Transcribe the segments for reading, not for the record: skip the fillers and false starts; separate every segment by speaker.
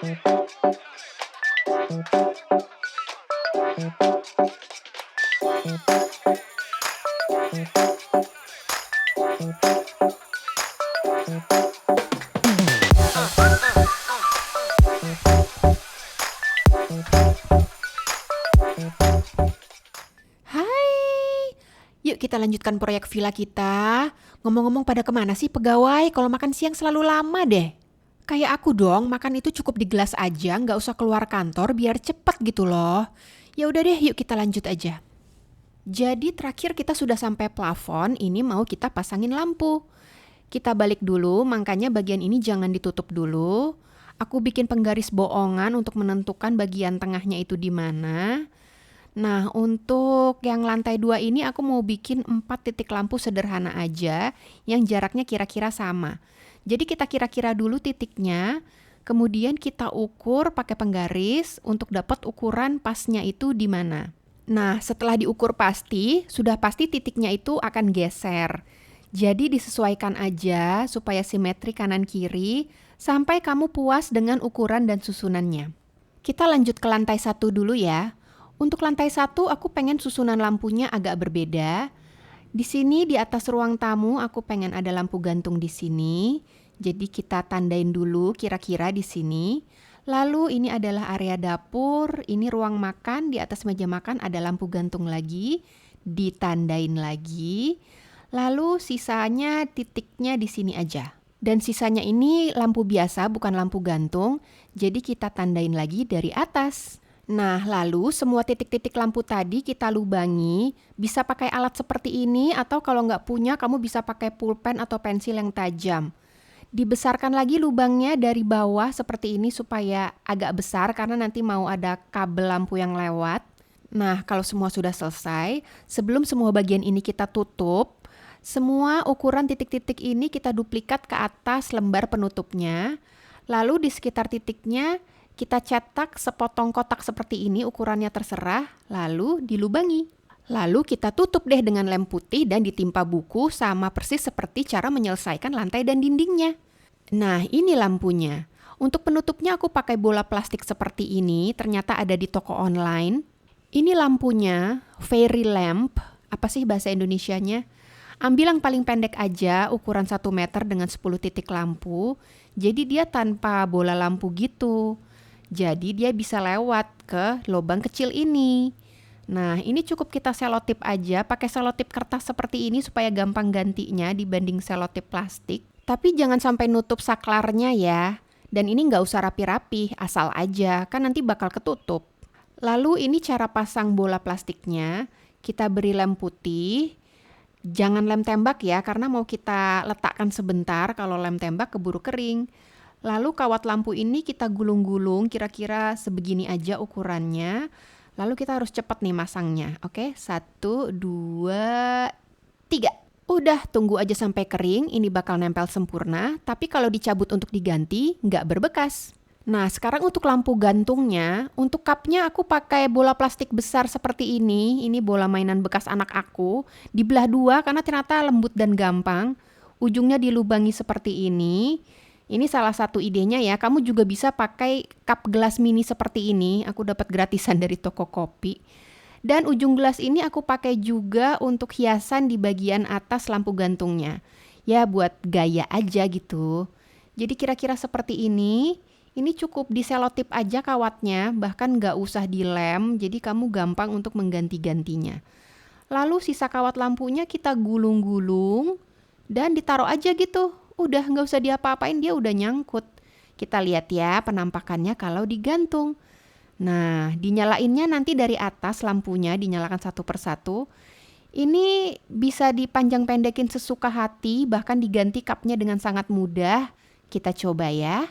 Speaker 1: Hai, yuk kita lanjutkan proyek villa kita. Ngomong-ngomong pada kemana sih pegawai? Kalau makan siang selalu lama deh. Kayak aku dong, makan itu cukup di gelas aja, nggak usah keluar kantor biar cepet gitu loh. Ya udah deh, yuk kita lanjut aja. Jadi terakhir kita sudah sampai plafon, ini mau kita pasangin lampu. Kita balik dulu, makanya bagian ini jangan ditutup dulu. Aku bikin penggaris bohongan untuk menentukan bagian tengahnya itu di mana. Nah, untuk yang lantai 2 ini aku mau bikin 4 titik lampu sederhana aja yang jaraknya kira-kira sama. Jadi kita kira-kira dulu titiknya, kemudian kita ukur pakai penggaris untuk dapat ukuran pasnya itu di mana. Nah, setelah diukur pasti, sudah pasti titiknya itu akan geser. Jadi disesuaikan aja supaya simetri kanan kiri sampai kamu puas dengan ukuran dan susunannya. Kita lanjut ke lantai 1 dulu ya. Untuk lantai 1 aku pengen susunan lampunya agak berbeda. Di sini di atas ruang tamu aku pengen ada lampu gantung di sini. Jadi kita tandain dulu kira-kira di sini. Lalu ini adalah area dapur, ini ruang makan, di atas meja makan ada lampu gantung lagi, ditandain lagi. Lalu sisanya titiknya di sini aja. Dan sisanya ini lampu biasa bukan lampu gantung, jadi kita tandain lagi dari atas. Nah, lalu semua titik-titik lampu tadi kita lubangi, bisa pakai alat seperti ini atau kalau nggak punya kamu bisa pakai pulpen atau pensil yang tajam. Dibesarkan lagi lubangnya dari bawah seperti ini supaya agak besar karena nanti mau ada kabel lampu yang lewat. Nah, kalau semua sudah selesai, sebelum semua bagian ini kita tutup, semua ukuran titik-titik ini kita duplikat ke atas lembar penutupnya. Lalu di sekitar titiknya kita cetak sepotong kotak seperti ini, ukurannya terserah, lalu dilubangi. Lalu kita tutup deh dengan lem putih dan ditimpa buku sama persis seperti cara menyelesaikan lantai dan dindingnya. Nah, ini lampunya. Untuk penutupnya aku pakai bola plastik seperti ini, ternyata ada di toko online. Ini lampunya, fairy lamp, apa sih bahasa Indonesianya? Ambil yang paling pendek aja, ukuran 1 meter dengan 10 titik lampu. Jadi dia tanpa bola lampu gitu. Jadi dia bisa lewat ke lubang kecil ini. Nah, ini cukup kita selotip aja, pakai selotip kertas seperti ini supaya gampang gantinya dibanding selotip plastik. Tapi jangan sampai nutup saklarnya ya. Dan ini nggak usah rapi-rapi, asal aja, kan nanti bakal ketutup. Lalu ini cara pasang bola plastiknya, kita beri lem putih. Jangan lem tembak ya, karena mau kita letakkan sebentar, kalau lem tembak keburu kering. Lalu kawat lampu ini kita gulung-gulung, kira-kira sebegini aja ukurannya. Lalu kita harus cepat nih masangnya. Oke, 1, 2, 3. Udah, tunggu aja sampai kering, ini bakal nempel sempurna. Tapi kalau dicabut untuk diganti, nggak berbekas. Nah, sekarang untuk lampu gantungnya, untuk cupnya aku pakai bola plastik besar seperti ini. Ini bola mainan bekas anak aku. Dibelah 2 karena ternyata lembut dan gampang. Ujungnya dilubangi seperti ini. Ini salah satu idenya ya, kamu juga bisa pakai cup gelas mini seperti ini. Aku dapat gratisan dari toko kopi. Dan ujung gelas ini aku pakai juga untuk hiasan di bagian atas lampu gantungnya. Ya buat gaya aja gitu. Jadi kira-kira seperti ini. Ini cukup diselotip aja kawatnya, bahkan nggak usah dilem, jadi kamu gampang untuk mengganti-gantinya. Lalu sisa kawat lampunya kita gulung-gulung dan ditaruh aja gitu. Udah nggak usah diapa-apain, dia udah nyangkut. Kita lihat ya penampakannya kalau digantung. Nah, dinyalainnya nanti dari atas lampunya dinyalakan satu persatu. Ini bisa dipanjang pendekin sesuka hati, bahkan diganti kapnya dengan sangat mudah. Kita coba ya.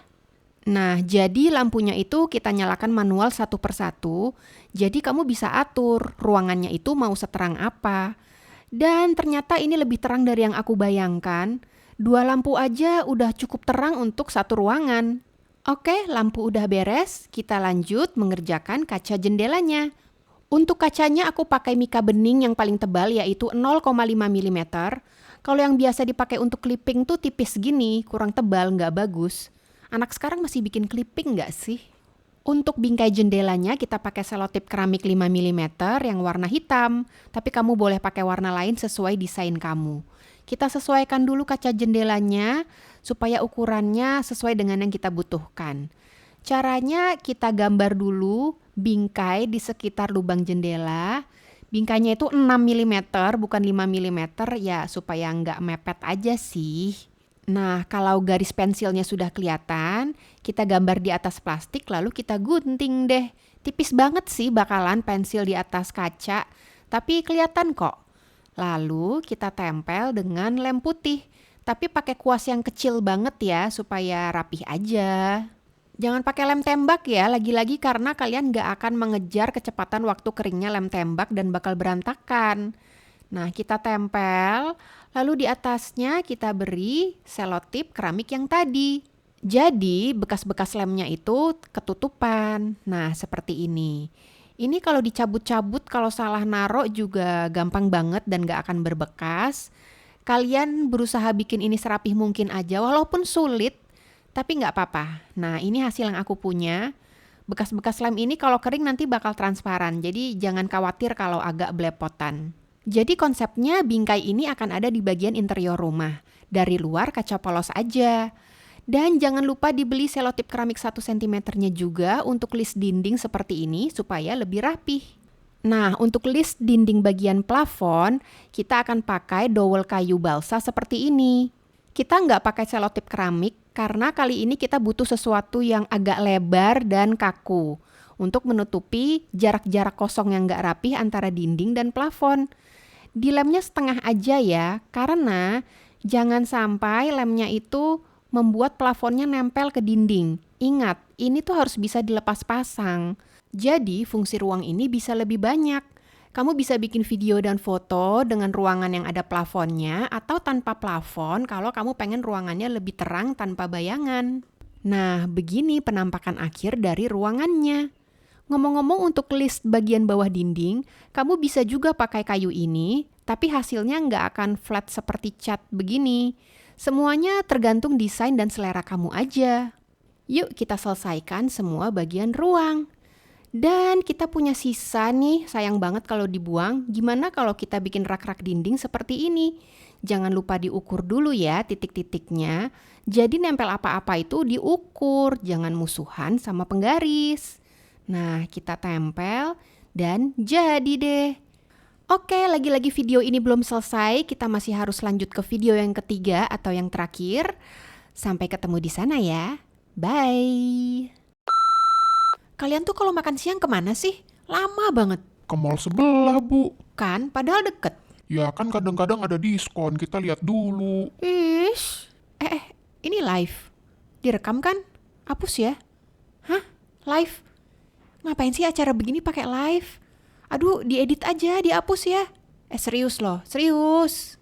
Speaker 1: Nah, jadi lampunya itu kita nyalakan manual satu persatu. Jadi kamu bisa atur ruangannya itu mau seterang apa. Dan ternyata ini lebih terang dari yang aku bayangkan. 2 lampu aja udah cukup terang untuk satu ruangan. Oke, lampu udah beres, kita lanjut mengerjakan kaca jendelanya. Untuk kacanya aku pakai mika bening yang paling tebal yaitu 0,5 mm. Kalau yang biasa dipakai untuk clipping tuh tipis gini, kurang tebal, nggak bagus. Anak sekarang masih bikin clipping nggak sih? Untuk bingkai jendelanya kita pakai selotip keramik 5 mm yang warna hitam, tapi kamu boleh pakai warna lain sesuai desain kamu. Kita sesuaikan dulu kaca jendelanya supaya ukurannya sesuai dengan yang kita butuhkan. Caranya kita gambar dulu bingkai di sekitar lubang jendela. Bingkainya itu 6 mm bukan 5 mm ya supaya nggak mepet aja sih. Nah, kalau garis pensilnya sudah kelihatan, kita gambar di atas plastik lalu kita gunting deh. Tipis banget sih bakalan pensil di atas kaca, tapi kelihatan kok. Lalu kita tempel dengan lem putih, tapi pakai kuas yang kecil banget ya supaya rapih aja. Jangan pakai lem tembak ya, lagi-lagi karena kalian nggak akan mengejar kecepatan waktu keringnya lem tembak dan bakal berantakan. Nah, kita tempel, lalu di atasnya kita beri selotip keramik yang tadi. Jadi, bekas-bekas lemnya itu ketutupan. Nah, seperti ini. Ini kalau dicabut-cabut, kalau salah naruh juga gampang banget dan gak akan berbekas. Kalian berusaha bikin ini serapih mungkin aja, walaupun sulit, tapi gak apa-apa. Nah, ini hasil yang aku punya. Bekas-bekas lem ini kalau kering nanti bakal transparan, jadi jangan khawatir kalau agak belepotan. Jadi konsepnya bingkai ini akan ada di bagian interior rumah. Dari luar kaca polos aja. Dan jangan lupa dibeli selotip keramik 1 cm-nya juga untuk list dinding seperti ini supaya lebih rapih. Nah, untuk list dinding bagian plafon, kita akan pakai dowel kayu balsa seperti ini. Kita nggak pakai selotip keramik karena kali ini kita butuh sesuatu yang agak lebar dan kaku untuk menutupi jarak-jarak kosong yang nggak rapih antara dinding dan plafon. Dilemnya setengah aja ya, karena jangan sampai lemnya itu membuat plafonnya nempel ke dinding. Ingat, ini tuh harus bisa dilepas pasang. Jadi fungsi ruang ini bisa lebih banyak. Kamu bisa bikin video dan foto dengan ruangan yang ada plafonnya atau tanpa plafon kalau kamu pengen ruangannya lebih terang tanpa bayangan. Nah, begini penampakan akhir dari ruangannya. Ngomong-ngomong untuk list bagian bawah dinding, kamu bisa juga pakai kayu ini, tapi hasilnya nggak akan flat seperti cat begini. Semuanya tergantung desain dan selera kamu aja. Yuk kita selesaikan semua bagian ruang. Dan kita punya sisa nih, sayang banget kalau dibuang. Gimana kalau kita bikin rak-rak dinding seperti ini? Jangan lupa diukur dulu ya titik-titiknya. Jadi nempel apa-apa itu diukur, jangan musuhan sama penggaris. Nah, kita tempel dan jadi deh. Oke, lagi-lagi video ini belum selesai, kita masih harus lanjut ke video yang ketiga atau yang terakhir. Sampai ketemu di sana ya. Bye. Kalian tuh kalau makan siang kemana sih? Lama banget.
Speaker 2: Ke mall sebelah, Bu.
Speaker 1: Kan, padahal deket.
Speaker 2: Ya kan kadang-kadang ada diskon, kita lihat dulu.
Speaker 1: Ish. Ini live. Direkam kan? Hapus ya. Hah? Live? Ngapain sih acara begini pakai live? Aduh, diedit aja, dihapus ya. Serius loh, serius.